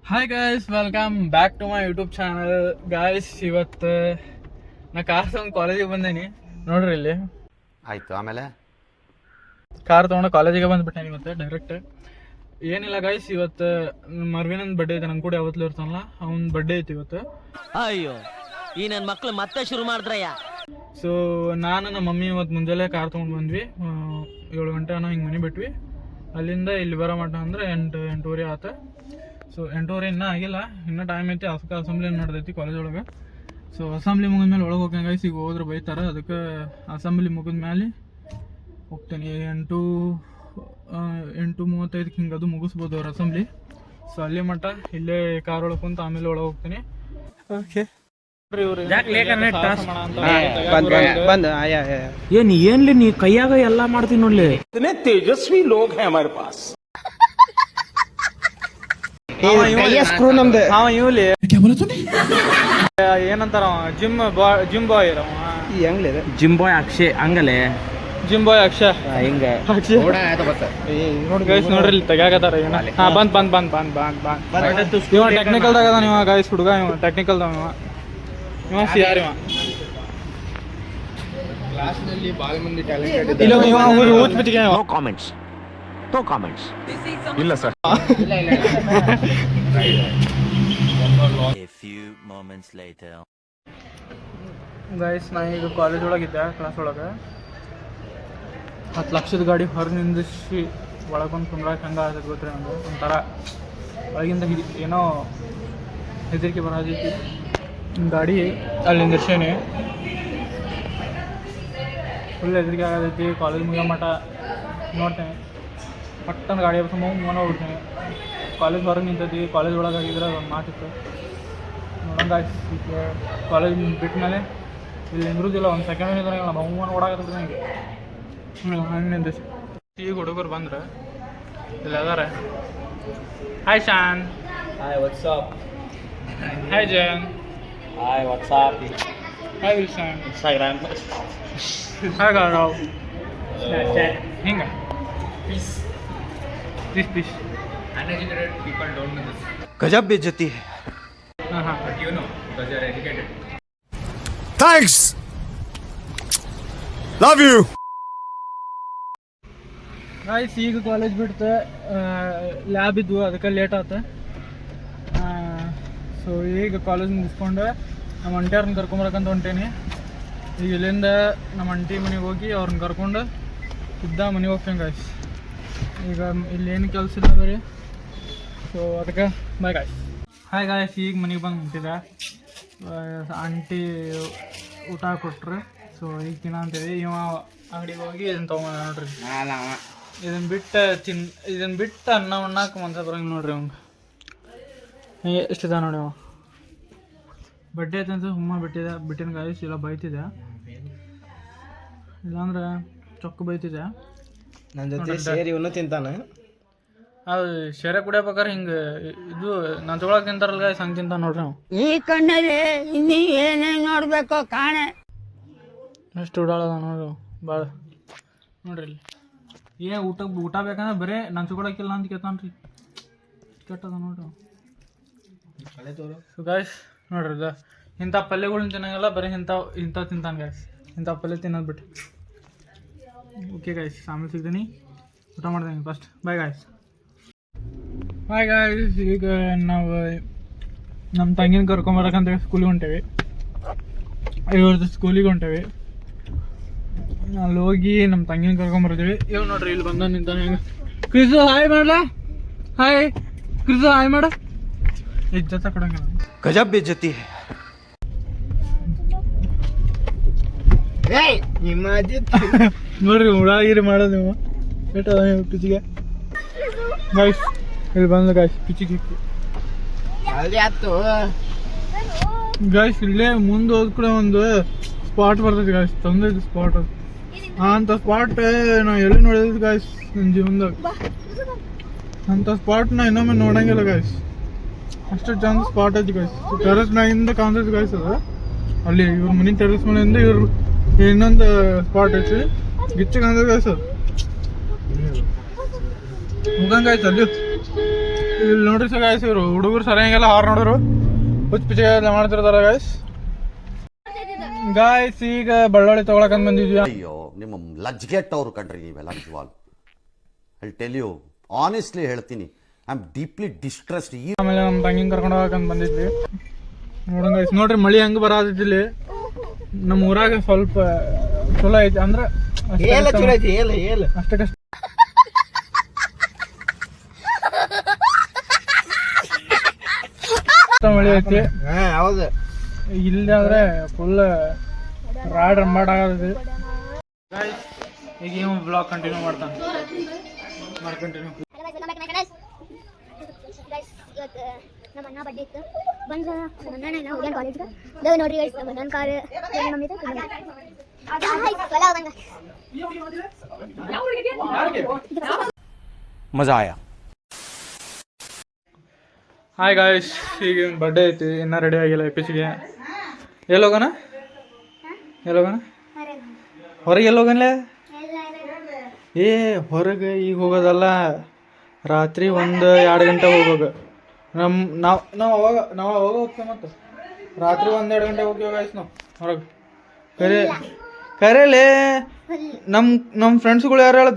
Hi guys, welcome back to my YouTube channel. Guys, ಇವತ್ತು ನಾ car ತೊಗೊಂಡು ಕಾಲೇಜಿಗೆ ಬಂದೇನಿ. ನೋಡ್ರಿ ಇಲ್ಲಿ ಆಯ್ತು. ಆಮೇಲೆ ಕಾರ್ ತೊಗೊಂಡು ಕಾಲೇಜಿಗೆ ಬಂದ್ಬಿಟ್ಟೇನಿ ಇವತ್ತು ಡೈರೆಕ್ಟ್. ಏನಿಲ್ಲ ಗಾಯ್ಸ್, ಇವತ್ತು ಮರ್ವಿನಂದು ಬರ್ಡೇ ಐತೆ. ನಂಗೆ ಕೂಡ ಯಾವತ್ತೂ ಇರ್ತಾನಲ್ಲ, ಅವ್ನ ಬರ್ಡೇ ಐತಿ ಇವತ್ತು. ಅಯ್ಯೋ, ಈ ನನ್ನ ಮಕ್ಳು ಮತ್ತೆ ಶುರು ಮಾಡಿದ್ರಯ್ಯ. ಸೊ ನಾನು ನಮ್ಮ ಮಮ್ಮಿ ಇವತ್ತು ಮುಂಜಾನೆ ಕಾರ್ ತೊಗೊಂಡು ಬಂದ್ವಿ. 7 ಗಂಟೆ ಅನ್ನೋ ಹಿಂಗೆ ಮನೆ ಬಿಟ್ವಿ. ಅಲ್ಲಿಂದ ಇಲ್ಲಿ ಬರೋ ಮಟ್ಟ ಅಂದ್ರೆ 8-8:30 ಆತ. ಸೊ 8:30 ಇನ್ನೂ ಆಗಿಲ್ಲ, ಇನ್ನೂ ಟೈಮ್ ಐತಿ. ಅದಕ್ಕೆ ಅಸೆಂಬ್ಲಿ ನಡೆದೈತಿ ಕಾಲೇಜ್ ಒಳಗೆ. ಸೊ ಅಸೆಂಬ್ಲಿ ಮುಗಿದ್ಮೇಲೆ ಒಳಗೆ ಹೋಗ್ತೀನಿ ಗೈಸ್. ಈಗ ಹೋದ್ರೆ ಬೈತಾರೆ, ಅದಕ್ಕೆ ಅಸೆಂಬ್ಲಿ ಮುಗಿದ್ಮೇಲೆ ಹೋಗ್ತೀನಿ. 8:35 ಹಿಂಗೆ ಅದು ಮುಗಿಸ್ಬೋದು ಅವ್ರ ಅಸೆಂಬ್ಲಿ. ಸೊ ಅಲ್ಲಿ ಮಟ್ಟ ಇಲ್ಲೇ ಕಾರ್ ಒಳಗೆ ಕುಂತು ಆಮೇಲೆ ಒಳಗೆ ಹೋಗ್ತೀನಿ. ಓಕೆ, ಏನ್ಲಿ ನೀ ಕೈಯಾಗ ಎಲ್ಲಾ ಮಾಡ್ತೀನಿ ನೋಡ್ಲಿ. तेजस्वी लोग हैं हमारे पास. ಇವಲಿ ಏನಂತಾರ, ಜಿಮ್ ಬಾಯ್ ಜಿಮ್ ಬಾಯ್ ಅಕ್ಷಯ್ ಹಂಗಲೆ. ಜಿಮ್ ಬಾಯ್ ಅಕ್ಷಯ್ ಹಿಂಗ ನೋಡಿ ಗೈಸ್, ನೋಡ್ರಿ ತೆಗ್ಯಾಕತ್ತಾರ. ಇವ ಟೆಕ್ನಿಕಲ್ದಾಗ ಅದ. ಇವ ಗೈಸ್ ಹುಡುಗ, ಇವ ಟೆಕ್ನಿಕಲ್ದಾಗ. ಇವ ಸಿಆರ್. ಕ್ಲಾಸ್ನಲ್ಲಿ ಭಾಳ ಮಂದಿ ಟ್ಯಾಲೆಂಟೆಡ್ ಇಲ್ಲ, ಇವ ಊಚ್ ಬಿಚ್ಚಿಗೆ. No comments. ಇಲ್ಲ sir. A few moments later. Guys, ನಾ ಈಗ ಕಾಲೇಜ್ ಒಳಗಿದ್ದೆ, ಕ್ಲಾಸ್ ಒಳಗೆ. 10 ಲಕ್ಷದ ಗಾಡಿ ಹೊರಗೆ ನಿಂದಿಸಿ ಒಳಗೊಂದು ಕುಂದ್ರಾಕ್ ಹಂಗೆ ಆಗ್ತದೆ ಗೊತ್ತ್ರಿ. ನಂಗೆ ಒಂಥರ ಒಳಗಿಂದ ಏನೋ ಹೆದರಿಕೆ ಬರೋದೈತಿ. ಗಾಡಿ ಅಲ್ಲಿ ನಿಂದಿರ್ಸೇನಿ, ಫುಲ್ ಹೆದರಿಕೆ ಆಗೋದೈತಿ. ಕಾಲೇಜ್ ಮುಗಿಯೋ ಮಟ್ಟ ನೋಡ್ತೇನೆ, ಪಟ್ಟನ ಗಾಡಿ ಮೋನ ಹೋಗ್ಬಿಡ್ತೀನಿ. ಕಾಲೇಜ್ ಹೊರಗೆ ನಿಂತೈತಿ, ಕಾಲೇಜ್ ಒಳಗೆ ಆಗಿದ್ರೆ ಒಂದು ಮಾತಿತ್ತು. ನೋಡೋಣ ಈಗ ಕಾಲೇಜ್ ಬಿಟ್ಟ ಮೇಲೆ ಇಲ್ಲಿ ನಿಂದ್ರುದಿಲ್ಲ, ಒಂದು ಸೆಕೆಂಡ್ ನಿಂದ್ರಂಗಿಲ್ಲ. ಬಹುಮಾನ ಓಡಾಕತ್ತೈತಿ ನನಗೆ. ಹಂಗೆ ನಿಂದಿಸಿ ಈಗ ಹುಡುಗರು ಬಂದ್ರೆ ಇಲ್ಲಿ ಅದಾರೆ. Hi Shaan. Hi, what's up. Hi Jayan. Hi, what's up. Hi Wilson. Instagram. Hi Gaurav. ಹಿಂಗೆ please. Uneducated people don't know this. ಗಜಬ್ ಬೇಜತಿ. ಹಾಂ But you know, because you are educated. Thanks. Love you. Guys, ಈಗ ಕಾಲೇಜ್ ಬಿಡ್ತೆ. ಲ್ಯಾಬ್ ಇದ್ವು, ಅದಕ್ಕೆ ಲೇಟ್ ಆಯ್ತು. ಸೊ ಈಗ college ಮುಗಿಸ್ಕೊಂಡು ನಮ್ಮ ಅಂಟಿಯವ್ರನ್ನ ಕರ್ಕೊಂಬರಕಂತ ಹೊಂಟೇನಿ. ಈಗ ಇಲ್ಲಿಂದ ನಮ್ಮ ಅಂಟಿ ಮನೆಗೆ ಹೋಗಿ ಅವ್ರನ್ನ ಕರ್ಕೊಂಡು ಸಿದ್ಧ ಮನೆಗೆ ಹೋಗ್ತೇನೆ ಗಾಯ್ಸ್. ಈಗ ಇಲ್ಲಿ ಏನು ಕೆಲಸ ಇಲ್ಲ ಬರೀ. ಸೊ ಅದಕ್ಕೆ ಬಾಯ್ ಗಾಯ್ಸ್. ಹಾಯ್ ಗಾಯ್ಸ್, ಈಗ ಮನೆಗೆ ಬಂದು ಹೊಂಟಿದೆ. ಆಂಟಿ ಊಟ ಕೊಟ್ರು. ಸೊ ಈಗ ತಿನ್ನ ಅಂತೇಳಿ ಇವ ಅಂಗಡಿಗೆ ಹೋಗಿ ಇದನ್ನು ತೊಗೊಂಡ ನೋಡ್ರಿ. ಇದನ್ನು ಬಿಟ್ಟು ಅನ್ನ ಉಣ್ಣಾಕ ಮನ್ಸ ಬರಂಗೆ ನೋಡ್ರಿ. ಅವಂಗೆ ಎಷ್ಟಿದೆ ನೋಡಿ. ಅವ ಬಡ್ಡೆ ಐತಂತ ಸುಮ್ಮ ಬಿಟ್ಟಿನ ಗಾಯ್ಸ್. ಇಲ್ಲ ಬೈತಿದೆ, ಇಲ್ಲಾಂದ್ರೆ ಚೊಕ್ಕ ಬೈತಿದೆ. ನನ್ನ ಜೊತೆ ಸೇರಿ ಇವನು ತಿಂತಾನೆ. ಅದು ಶೇರೆ ಕುಡಿಯಬೇಕಾರೆ ಹಿಂಗೆ ಇದು ನಾನು ತೊಗೊಳಕ್ಕೆ ತಿಂತಾರಲ್ಲ ಗಾಯ್ಸ್, ಹಂಗೆ ತಿಂತಾನೆ ನೋಡ್ರಿ. ನಾವು ಈ ಕಣ್ಣಲ್ಲಿ ಇನ್ನೀ ಏನೇನು ನೋಡ್ಬೇಕೋ ಕಾಣೆ. ಎಷ್ಟು ಉಡಾಳದ ನೋಡ್ರಿ ಭಾಳ. ನೋಡ್ರಿ ಇಲ್ಲಿ ಊಟ ಬೇಕಂದ್ರೆ ಬರೀ ನಾನು ತೊಗೊಳಕ್ಕಿಲ್ಲ ಅಂತ ಕೇಳ್ತಾನ್ರಿ. ಕೆಟ್ಟದ ನೋಡ್ರಿ. ಸೊ ಗಾಯ್ಸ್ ನೋಡ್ರಿ, ಇಂಥ ಪಲ್ಯಗಳ್ನ ತಿನ್ನಂಗಿಲ್ಲ, ಬರೀ ಇಂಥವು ತಿಂತಾನೆ ಗಾಯ್ಸ್. ಇಂಥ ಪಲ್ಯ ತಿನ್ನೋದು ಬಿಟ್ಟು. ಓಕೆ ಗಾಯ್ಸ್, ಆಮೇಲೆ ಸಿಗ್ತೀನಿ, ಊಟ ಮಾಡ್ತೀನಿ first. Bye guys. Hi guys, ಈಗ ನಾವು ನಮ್ಮ ತಂಗಿನ ಕರ್ಕೊಂಬರಕಂತ ಸ್ಕೂಲಿಗೆ ಹೊಂಟೇವಿ. ಇವ್ರದ್ದು ಸ್ಕೂಲಿಗೆ ಹೊಂಟೇವಿ. ಅಲ್ಲಿ ಹೋಗಿ ನಮ್ಮ ತಂಗಿನ ಕರ್ಕೊಂಬರ್ತೀವಿ. ಇವ್ ನೋಡ್ರಿ ಇಲ್ಲಿ ಬಂದ ನಿಂತಾನೆ. ಹೆಂಗೆ ಕ್ರಿಸು ಹಾಯ್ ಮಾಡಲ. ಹಾಯ್ ಕ್ರಿಸು, ಹಾಯ್ ಮಾಡ. ಇಜ್ಜತ ಕೊಡಂಗಿಲ್ಲ. ಗಜಬ್ ಬೇಜತಿ. ನೋಡ್ರಿ ಉಡಾಗಿರಿ ಮಾಡೋದು ನೀವು. ಪಿಚಿಗೆ ಗಾಯ್ಸ್, ಇಲ್ಲಿ ಬಂದ ಗಾಯ್ಸ್ ಪಿಚಿಗೆ ಗಾಯ್ಸ್. ಇಲ್ಲೇ ಮುಂದೆ ಹೋದ ಕೂಡ ಒಂದು ಸ್ಪಾಟ್ ಬರ್ತೈತಿ ಗಾಯ್ಸ್, ತಂದೈತಿ ಸ್ಪಾಟ್. ಅದು ಅಂಥ ಸ್ಪಾಟ್ ನಾವು ಎಲ್ಲಿ ನೋಡಿದ್ವಿ ಗಾಯ್ಸ್ ನನ್ನ ಜೀವನದಾಗ. ಅಂಥ ಸ್ಪಾಟ್ ನಾ ಇನ್ನೊಮ್ಮೆ ನೋಡಂಗಿಲ್ಲ ಗಾಯ್ಸ್. ಅಷ್ಟು ಚಂದ ಸ್ಪಾಟ್ ಐತಿ ಗಾಯ್ಸ್. ಟೆರೆಸ್ ಮ್ಯಾಗಿಂದ ಕಾಣ್ತೈತಿ ಗಾಯ್ಸ್. ಅದು ಅಲ್ಲಿ ಇವ್ರ ಮನೆ ಟೆರೆಸ್ ಮೇಲಿಂದ ಇವ್ರು ಇನ್ನೊಂದು ಸ್ಪಾಟ್ ಐತಿ, ಗಿಚ್ಚ ಕಾಣ್ತೈತಿ ಗಾಯ್ಸ್. ಅದು ಮುಗಂಗಾಯ್ತು ಅಲ್ಲಿ. ಇಲ್ಲಿ ನೋಡ್ರಿ ಸರ್ ಗಾಯ್ಸ್, ಇವರು ಹುಡುಗರು ಸರಿಯಾಗಿಲ್ಲ ಹಾರ್ ನೋಡೋರು ಹುಚ್ಚ ಪಿಚ್ಚ ಮಾಡ್ತಿರ್ತಾರ ಗಾಯ್ಸ್. ಗಾಯ್ಸ್ ಈಗ ಬಳ್ಳೊಳ್ಳಿ ತಗೊಳಕಂತ ಬಂದಿದ್ವಿ. ಅಯ್ಯೋ ನಿಮ್ಮ ಲಜ್ಗೆಟ್ಟವ್ರು ಕಣ್ರಿ ನೀವೆಲ್ಲ ನಿಜವಾಗ್. ಐ ಟೆಲ್ ಯು ಆನೆಸ್ಟ್ಲಿ ಹೇಳ್ತೀನಿ, ಐ ಆಮ್ ಡೀಪ್ಲಿ ಡಿಸ್ಟ್ರೆಸ್ಡ್. ಆಮೇಲೆ ನಮ್ಮ ತಂಗಿನ ಕರ್ಕೊಂಡು ಹೋಗಕಂತ ಬಂದಿದ್ವಿ. ನೋಡೋಣ ಗಾಯ್ಸ್, ನೋಡ್ರಿ ಮಳಿ ಹಂಗೆ ಬರತ್ತಿಲ್ಲಿ. ನಮ್ಮ ಊರಾಗ ಸ್ವಲ್ಪ ಚಲೋ ಐತಿ ಅಂದ್ರೆ ಅಷ್ಟೇ ಕಷ್ಟ. ಮಳಿ ಐತಿ. ಹೌದು. ಇಲ್ಲಾದ್ರೆ ಫುಲ್ ರಾಡ್ ರಂಬಾಡ್ ಆಗತ್ತೆ. ಈಗ ಇವ್ ಬ್ಲಾಗ್ ಕಂಟಿನ್ಯೂ ಮಾಡ್ತಾನೆ. ನಮ್ಮ ಅಣ್ಣ ಬಡ್ಡೆ ಇತ್ತು, ಬಂದು ನಮ್ಮ ಅಣ್ಣ ನಾವು ಹೋಗ್ಯಾನ ಕಾಲೇಜ್ಗೆ. ದೇವ್ ನೋಡ್ರಿ ಗೈಸ್, ನಮ್ಮ ಅಣ್ಣನ ಕಾರ್ ಮಮ್ಮಿ ಮಜಾ ಆಯಾ. ಹಾಯ್ ಗಾಯ್ಸ್, ಈಗ ಬರ್ಡೇ ಐತಿ, ಇನ್ನೂ ರೆಡಿ ಆಗಿಲ್ಲ ಎಪಿಸಿಗೆ. ಎಲ್ಲೋಗೋಣ ಹೊರಗೆ ಎಲ್ಲೋಗನ್ಲೆ? ಏ ಹೊರಗೆ ಈಗ ಹೋಗೋದಲ್ಲ, ರಾತ್ರಿ 1-2 ಗಂಟೆ ಹೋಗೋಗ. ನಾವು ಅವಾಗ ಹೋಗ್ತೇವೆ. ಮತ್ತು ರಾತ್ರಿ 1-2 ಗಂಟೆ ಹೋಗ್ತೀವಿ ಗಾಯ್ಸ್ ನಾವು ಹೊರಗೆ. ಕರೆಲೇ ನಮ್ಮ ಫ್ರೆಂಡ್ಸ್ಗಳು ಯಾರು ಹೇಳ,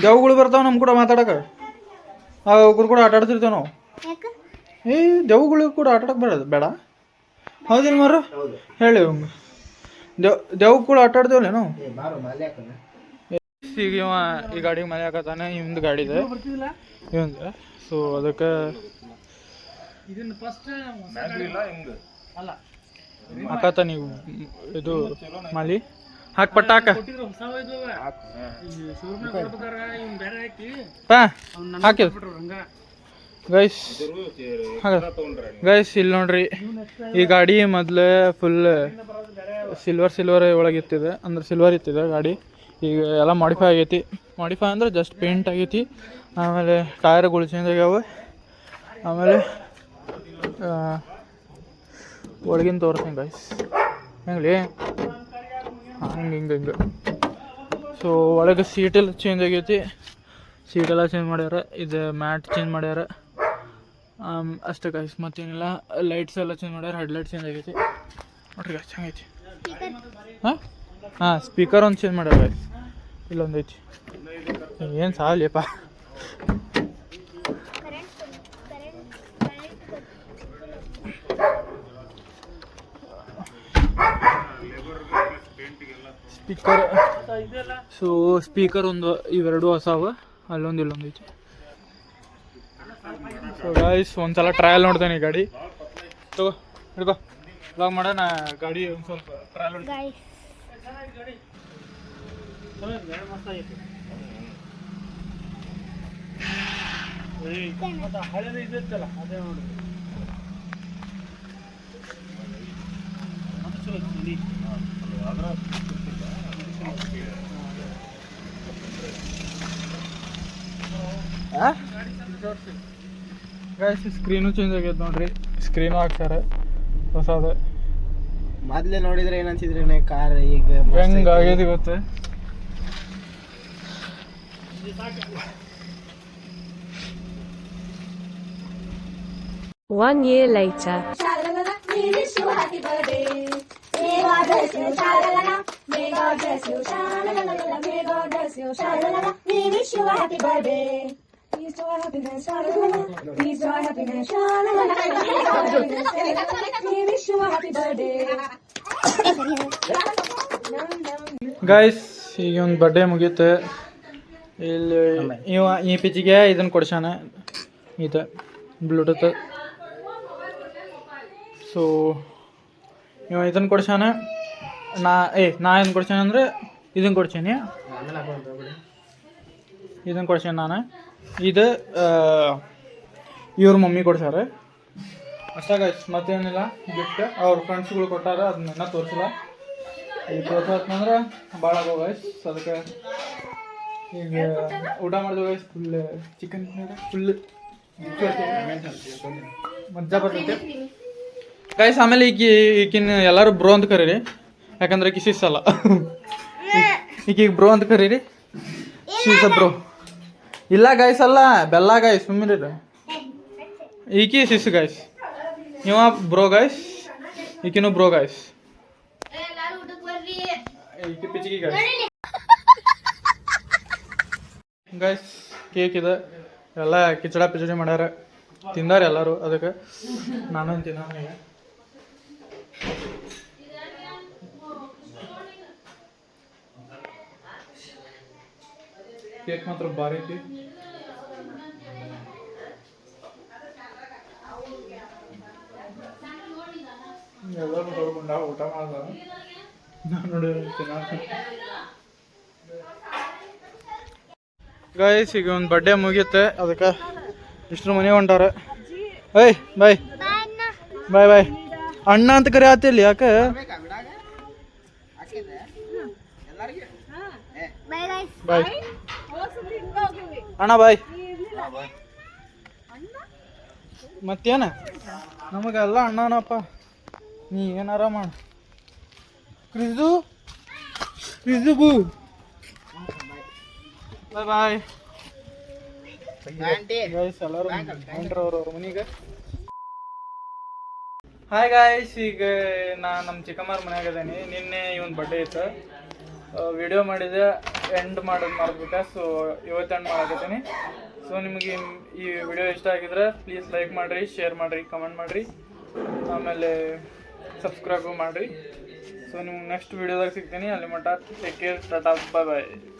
ದವ್ಗಳು ಬರ್ತಾವ ನಮ್ಮ ಕೂಡ ಮಾತಾಡಕ್ಕೆ. ಅವ್ರು ಕೂಡ ಆಟ ಆಡ್ತಿರ್ತೇವೆ ನಾವು. ಏ ದೆವ್ಗಳಿಗೆ ಕೂಡ ಆಟ ಆಡಕ್ಕೆ ಬೇಡ ಹೌದಿಲ್ಲ ಮಾರು? ಹೇಳಿ ಹಂಗೆ ದೆವ್ ಕೂಡ ಆಟ ಆಡ್ತೇವಲ್ಲ ನಾವು. ಈಗ ಇವ ಈ ಗಾಡಿಗೆ ಮನೆ ಹಾಕತ್ತಾನೆ, ಇವಂದು ಗಾಡಿ ಇದೆ ಇವಂದು. ಸೊ ಅದಕ್ಕೆ ಹಾಕತ್ತ ನೀವು ಇದು ಮಾಲಿ ಹಾಕಿ ಪಟ್ಟ ಹಾಕ ಹಾಕಿದ ಗೈಸ್. ಇಲ್ಲಿ ನೋಡ್ರಿ, ಈ ಗಾಡಿ ಮೊದಲೇ ಫುಲ್ ಸಿಲ್ವರ್ ಒಳಗಿತ್ತಿದೆ, ಅಂದ್ರೆ ಸಿಲ್ವರ್ ಇತ್ತಿದೆ ಗಾಡಿ. ಈಗ ಎಲ್ಲ ಮಾಡಿಫೈ ಆಗೈತಿ. ಮಾಡಿಫೈ ಅಂದ್ರೆ ಜಸ್ಟ್ ಪೇಂಟ್ ಆಗೈತಿ. ಆಮೇಲೆ ಟೈರ್ಗಳು ಚೇಂಜ್ ಆಗ್ಯಾವ. ಆಮೇಲೆ ಒಳಗಿನ ತೋರಿಸ್ತೀನಿ ಗೈಸ್ ಹೆಂಗ್ಲಿ. ಹಿಂಗೆ ಸೊ ಒಳಗೆ ಸೀಟೆಲ್ಲ ಚೇಂಜ್ ಆಗೈತಿ. ಸೀಟೆಲ್ಲ ಚೇಂಜ್ ಮಾಡ್ಯಾರ. ಇದು ಮ್ಯಾಟ್ ಚೇಂಜ್ ಮಾಡ್ಯಾರ ಅಷ್ಟೇ ಗೈಸ್, ಮತ್ತೇನಿಲ್ಲ. ಲೈಟ್ಸ್ ಎಲ್ಲ ಚೇಂಜ್ ಮಾಡ್ಯಾರ. ಹೆಡ್ಲೈಟ್ ಚೇಂಜ್ ಆಗೈತಿ ನೋಡ್ರಿ ಗೈಸ್, ಚೆನ್ನಾಗೈತಿ. ಹಾಂ ಸ್ಪೀಕರ್ ಒಂದು ಚೇಂಜ್ ಮಾಡ್ಯಾರ ಗೈಸ್. ಇಲ್ಲೊಂದು ಐತಿ, ಏನು ಸಾಲಿಯಪ್ಪ. ಸ್ಪೀಕರ್ ಸೊ ಸ್ಪೀಕರ್ ಒಂದು ಇವೆರಡು ಹೊಸವ, ಅಲ್ಲೊಂದು ಇಲ್ಲೊಂದು ಐತಿ. ಸೊ ಗಾಯ್ಸ್ ಒಂದ್ಸಲ ಟ್ರಯಲ್ ನೋಡ್ತೇನೆ ಈ ಗಾಡಿ. ತಗೋ ಹಿಡ್ಕೋ ಬ್ಲಾಗ್ ಮಾಡೋಣ. ಗಾಡಿ ಒಂದು ಸ್ವಲ್ಪ ಟ್ರಯಲ್ ನೋಡಿ. ಹಳೆದ ಇದ್ದಲ್ಲ ಅದೇ ನೋಡಿ. ಗೈಸ್ ಸ್ಕ್ರೀನು ಚೇಂಜ್ ಆಗೈತೆ ನೋಡ್ರಿ. ಸ್ಕ್ರೀನು ಹಾಕ್ಸಾರ ಹೊಸದ. ಮೊದ್ಲೇ ನೋಡಿದ್ರೆ ಏನ್ ಅನ್ಸಿದ್ರಿ ಕಾರ್ ಈಗ ಹೆಂಗ್ ಆಗೈತಿ ಗೊತ್ತ? One year later. ಗೈಸ್ ಈಗ ಒಂದು ಬರ್ಡೇ ಮುಗೀತು. ಇಲ್ಲಿ ಇವ ಈ ಪಿಚ್ಚಿಗೆ ಇದನ್ನು ಕೊಡ್ಸಾನ, ಇದು ಬ್ಲೂಟೂತ್. ಸೊ ಇವ ಇದನ್ನು ಕೊಡ್ಸಾನ. ನಾ ಏನು ಕೊಡ್ಸಾನ ಅಂದರೆ ಇದನ್ನು ಕೊಡ್ಸೀನಿ. ಇದನ್ನು ಕೊಡ್ಸೇನೆ ನಾನು. ಇದು ಇವ್ರ ಮಮ್ಮಿ ಕೊಡ್ಸಾರ ಅಷ್ಟೇ ಗೈಸ್, ಮತ್ತೇನಿಲ್ಲ. ಗಿಫ್ಟ್ ಅವ್ರ ಫ್ರೆಂಡ್ಸ್ಗಳು ಕೊಟ್ಟಾರ, ಅದನ್ನೆಲ್ಲ ತೋರಿಸಿಲ್ಲ. ಈಗ ತೋರ್ಸಂದ್ರೆ ಭಾಳ ಆಗೋ ಗೈಸ್. ಅದಕ್ಕೆ ಈಗ ಊಟ ಮಾಡಿದ್ವಿ ಗೈಸ್. ಫುಲ್ ಚಿಕನ್ ಫುಲ್ ಮಜಾ ಬರ್ತೈತೆ ಗೈಸ್. ಆಮೇಲೆ ಈಗಿನ ಎಲ್ಲರೂ ಬ್ರೋ ಅಂತ ಕರೀರಿ, ಯಾಕಂದ್ರೆ ಈಕಿ ಸಿಸ್ಸಲ್ಲ. ಈಗೀಗ ಬ್ರೋ ಅಂತ ಕರೀರಿ. She's a bro. ಇಲ್ಲ ಗೈಸ್ ಅಲ್ಲ ಬೆಲ್ಲ ಗೈಸ್ ಸುಮ್ಮನೆ ಈಕಿ ಸಿಸ್ ಗೈಸ್ ಇವ ಬ್ರೋ ಗೈಸ್ ಈಕಿನೂ ಬ್ರೋ ಗೈಸ್ ಈಕಿ ಪಿಚಿಕಿ ಗೈಸ್ ಗೈಸ್ ಕೇಕ್ ಇದೆ ಎಲ್ಲ ಕಿಚಡ ಪಿಚಡಿ ಮಾಡ್ಯಾರ ತಿಂದಾರ ಎಲ್ಲರೂ ಅದಕ್ಕೆ ನಾನು ತಿನ್ನ ಕೇಕ್ ಮಾತ್ರ ಭಾರಿ ಐತಿ ಎಲ್ಲರೂ ಹೊರಗೊಂಡ ಊಟ ಮಾಡ್ದ ನಾನು ನೋಡಿ ಗೈಸ್ ಈಗ ಒಂದು ಬರ್ಡೇ ಮುಗಿಯುತ್ತೆ ಅದಕ್ಕೆ ಇಷ್ಟರ ಮನೆ ಹೊಂಟಾರ ಏಯ್ ಬಾಯ್ ಬಾಯ್ ಬಾಯ್ ಅಣ್ಣ ಅಂತ ಕರೆ ಆತಿಲ್ಲ ಯಾಕೆ ಬಾಯ್ ಅಣ್ಣ ಬಾಯ್ ಮತ್ತೇನ ನಮಗೆಲ್ಲ ಅಣ್ಣನಪ್ಪ ನೀ ಏನಾರ ಮಾಡ ಕ್ರಿಜು ಬೂ ಬಾಯ್ ಬಾಯ್ ಗೈಸ್ ಎಲ್ಲರೂ ಹೊಂಟ್ರವ್ರ ಮನೆಗೆ ಹಾಯ್ ಗಾಯ್ಸ್ ಈಗ ನಮ್ಮ ಚಿಕ್ಕಮ್ಮರ ಮನ್ಯಾಗ ಅದೇನಿ ನಿನ್ನೆ ಇವನ್ ಬರ್ಡೇ ಇತ್ತು ವಿಡಿಯೋ ಮಾಡಿದೆ ಎಂಡ್ ಮಾಡೋದು ಮಾಡ್ಬಿಟ್ಟೆ ಸೊ ಇವತ್ತು ಎಂಡ್ ಮಾಡಕತ್ತೀನಿ ಸೊ ನಿಮಗೆ ಈ ವಿಡಿಯೋ ಇಷ್ಟ ಆಗಿದ್ರೆ ಪ್ಲೀಸ್ ಲೈಕ್ ಮಾಡಿರಿ ಶೇರ್ ಮಾಡಿರಿ ಕಮೆಂಟ್ ಮಾಡಿರಿ ಆಮೇಲೆ ಸಬ್ಸ್ಕ್ರೈಬು ಮಾಡಿರಿ ಸೊ ನಿಮ್ಗೆ ನೆಕ್ಸ್ಟ್ ವಿಡಿಯೋದಾಗ ಸಿಗ್ತೀನಿ ಅಲ್ಲಿ ಮಟ್ಟ ಟೇಕ್ ಕೇರ್ ಟಾಟಾ ಬಾಯ್ ಬಾಯ್